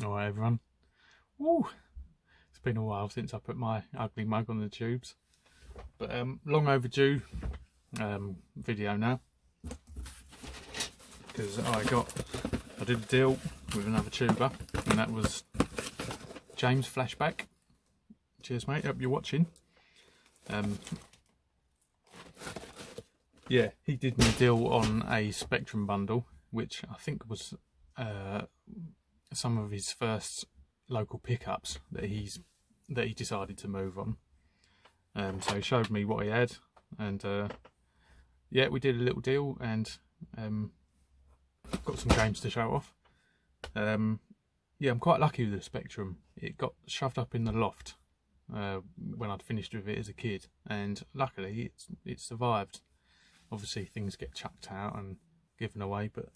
Alright everyone. Woo! It's been a while since I put my ugly mug on the tubes. But long overdue video now. Because I did a deal with another tuber, and that was James Flashback. Cheers mate, hope you're watching. Yeah, he did me a deal on a Spectrum bundle, which I think was some of his first local pickups that he decided to move on. So he showed me what he had, and yeah, we did a little deal, and got some games to show off. Yeah, I'm quite lucky with the Spectrum. It got shoved up in the loft when I'd finished with it as a kid, and luckily it survived. Obviously things get chucked out and given away, but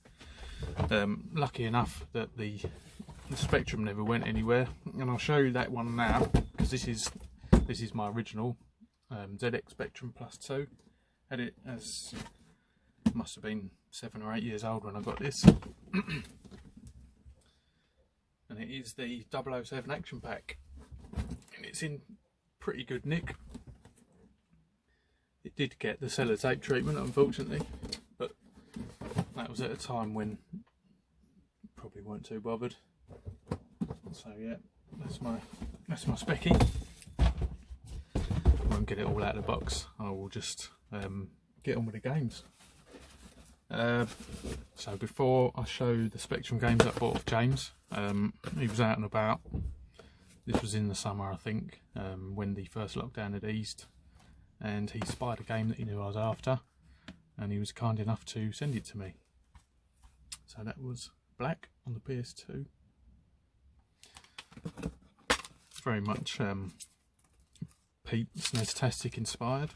lucky enough that the Spectrum never went anywhere. And I'll show you that one now, because this is my original ZX Spectrum Plus 2. Had it as, must have been 7 or 8 years old when I got this. And it is the 007 Action Pack, and it's in pretty good nick. It did get the sellotape treatment, unfortunately, but that was at a time when probably weren't too bothered. So yeah, that's my Specky. I won't get it all out of the box. I will just get on with the games. So before I show the Spectrum games I bought off James, he was out and about. This was in the summer, I think, when the first lockdown had eased, and he spied a game that he knew I was after, and he was kind enough to send it to me. So that was Black on the PS2. Very much Pete SNES-tastic inspired.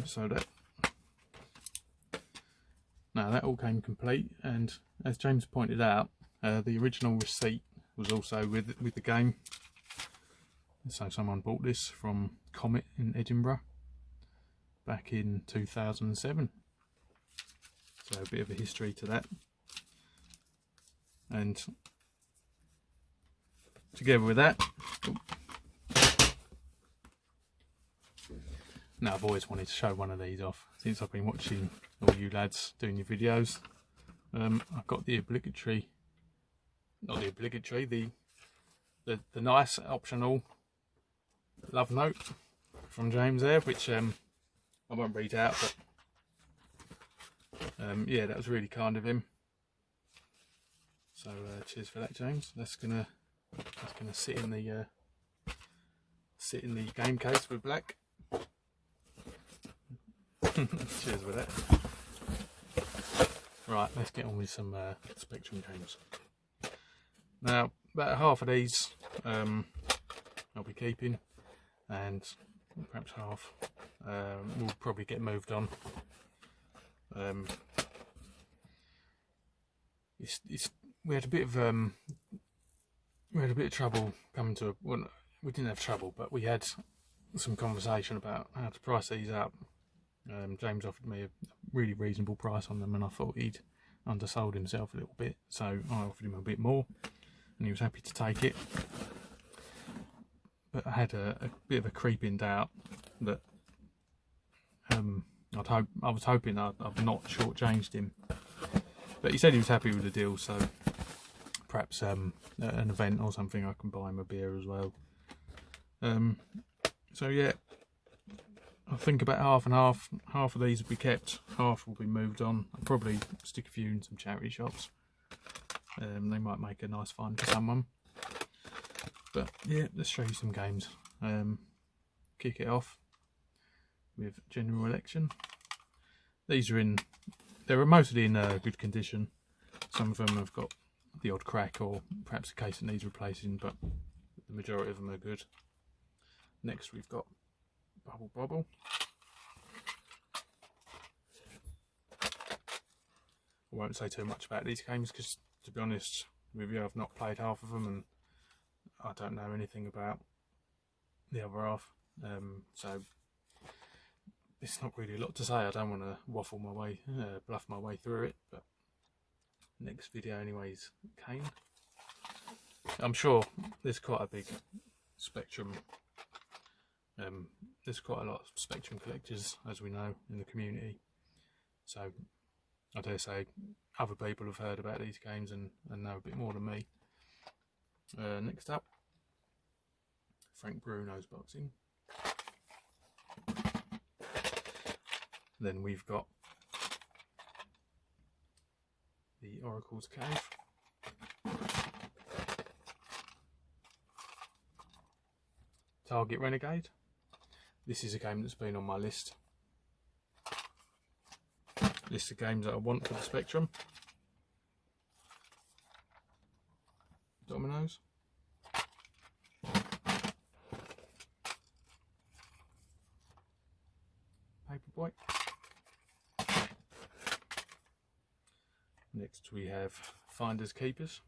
So that now that all came complete, and as James pointed out, the original receipt was also with the game. So someone bought this from Comet in Edinburgh back in 2007. So a bit of a history to that. And together with that, now I've always wanted to show one of these off since I've been watching all you lads doing your videos. I've got the obligatory, not the obligatory, the nice optional love note from James there, which I won't read out, but yeah, that was really kind of him. So cheers for that, James. That's gonna sit in the game case with Black. Cheers with that. Right, let's get on with some Spectrum games. Now, about half of these I'll be keeping, and perhaps half will probably get moved on. We had a bit of trouble coming to well, we didn't have trouble, but we had some conversation about how to price these up. James offered me a really reasonable price on them, and I thought he'd undersold himself a little bit, so I offered him a bit more, and he was happy to take it. But I had a bit of a creeping doubt that I was hoping I've not shortchanged him, but he said he was happy with the deal, so perhaps at an event or something I can buy him a beer as well. So yeah, I think about half and half. Half of these will be kept, half will be moved on. I'll probably stick a few in some charity shops. They might make a nice find for someone. But yeah, let's show you some games. Kick it off with General Election. These are they're mostly in good condition. Some of them have got the odd crack, or perhaps a case that needs replacing, but the majority of them are good. Next we've got Bubble Bobble. I won't say too much about these games because, to be honest with you, I've not played half of them, and I don't know anything about the other half. So it's not really a lot to say. I don't want to waffle my way, bluff my way through it, but next video anyways, Kane. I'm sure there's quite a big spectrum. There's quite a lot of Spectrum collectors, as we know, in the community. So I dare say other people have heard about these games and know a bit more than me. Next up, Frank Bruno's boxing. Then we've got the Oracle's Cave. Target Renegade. This is a game that's been on my list. List of games that I want for the Spectrum. Dominoes. Paperboy. Next we have Finders Keepers.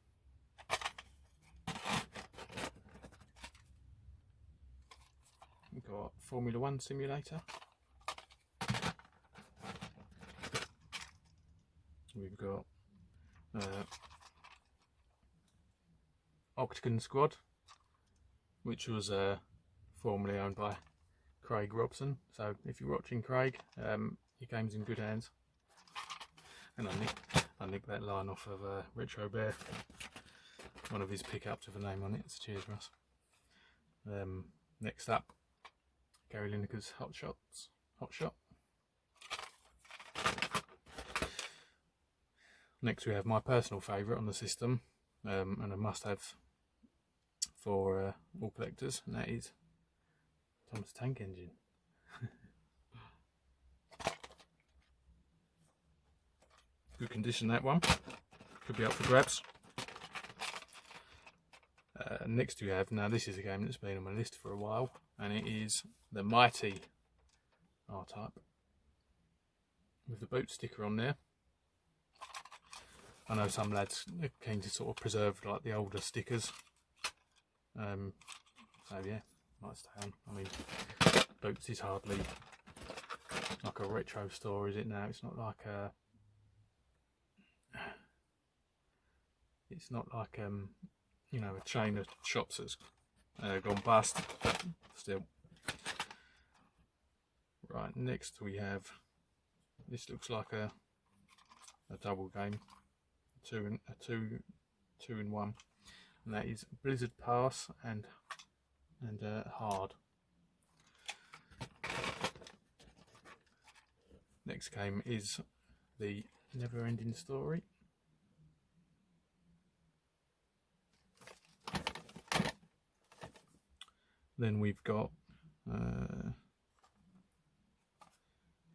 We've got Formula 1 Simulator. We've got Octagon Squad, which was formerly owned by Craig Robson. So if you're watching, Craig, your game's in good hands. And I nicked that line off of Retro Bear, one of his pickups with a name on it. So cheers, Russ. Next up, Gary Lineker's Hot Shot. Next we have my personal favourite on the system, and a must-have for all collectors, and that is Thomas Tank Engine. Good condition, that one. Could be up for grabs. Next we have, now this is a game that's been on my list for a while, and it is the Mighty R-Type with the boot sticker on there. I know some lads are keen to sort of preserve like the older stickers, so yeah, might stay on. I mean, Boots is hardly like a retro store, is it now? It's not like a, you know, a chain of shops that's gone bust, but still. Right, next we have, this looks like a double game. Two in one, and that is Blizzard Pass and Hard. Next game is the Never Ending Story. Then we've got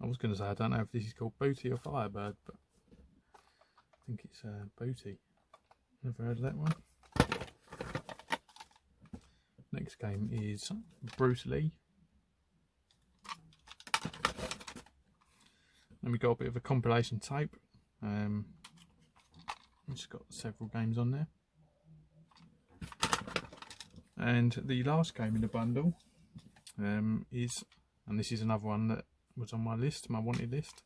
I was going to say, I don't know if this is called Booty or Firebird, but I think it's Booty. Never heard of that one. Next game is Brutally. Then we got a bit of a compilation tape. It's got several games on there. And the last game in the bundle is, and this is another one that was on my list, my wanted list,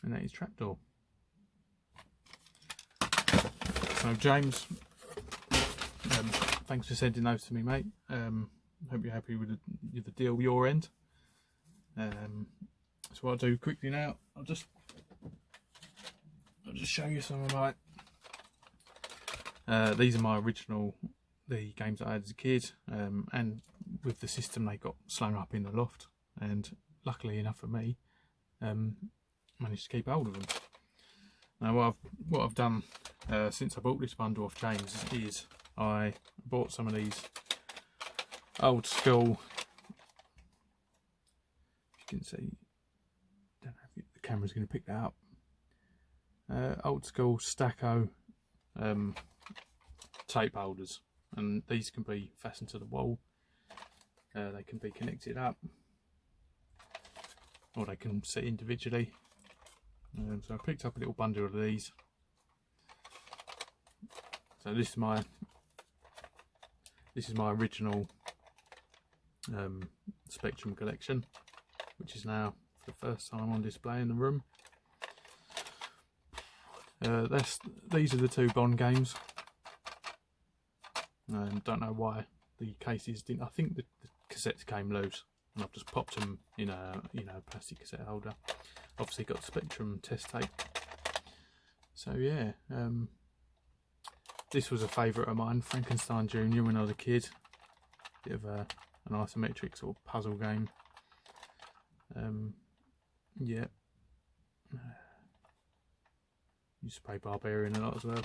and that is Trapdoor. So James, thanks for sending those to me, mate. Hope you're happy with the deal your end. So what I'll do quickly now, I'll just show you some of my. These are my original, the games that I had as a kid, and with the system they got slung up in the loft, and luckily enough for me, managed to keep hold of them. Now what I've done since I bought this bundle off James is I bought some of these old school, you can see, don't know if the camera's going to pick that up, old school Stacco tape holders, and these can be fastened to the wall, they can be connected up, or they can sit individually. So I picked up a little bundle of these. So this is my original Spectrum collection, which is now for the first time on display in the room. These are the two Bond games. Don't know why the cases didn't. I think the cassettes came loose, and I've just popped them in a plastic cassette holder. Obviously got Spectrum test tape. So yeah, this was a favourite of mine, Frankenstein Jr. when I was a kid. Bit of an isometric sort of puzzle game. Yeah. Used to play Barbarian a lot as well.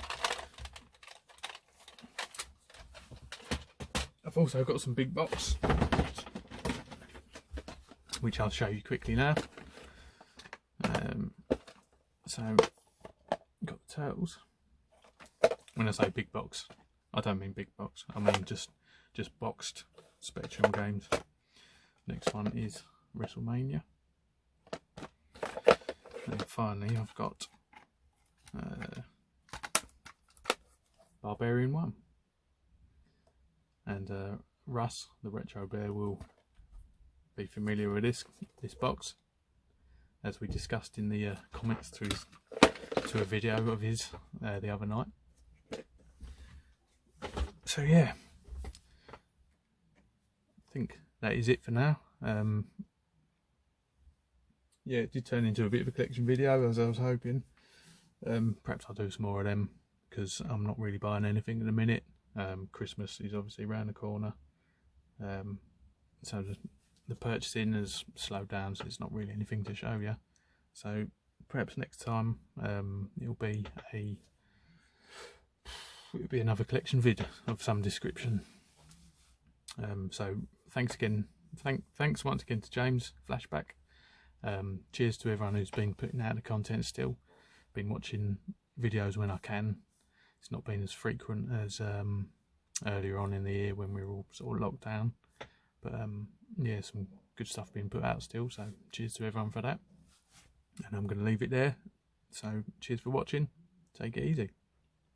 I've also got some big box, which I'll show you quickly now. So, got the Turtles. When I say big box, I don't mean big box. I mean just boxed Spectrum games. Next one is WrestleMania. And finally, I've got Barbarian 1. And Russ, the retro bear, will be familiar with this box, as we discussed in the comments to a video of his the other night. So yeah, I think that is it for now. Yeah, it did turn into a bit of a collection video, as I was hoping. Perhaps I'll do some more of them, because I'm not really buying anything at the minute. Christmas is obviously around the corner, so the purchasing has slowed down, so it's not really anything to show you. So perhaps next time it'll be another collection vid of some description. So thanks once again to James Flashback. Cheers to everyone who's been putting out the content still. Been watching videos when I can. It's not been as frequent as earlier on in the year when we were all sort of locked down. But yeah, some good stuff being put out still. So cheers to everyone for that. And I'm going to leave it there. So cheers for watching. Take it easy.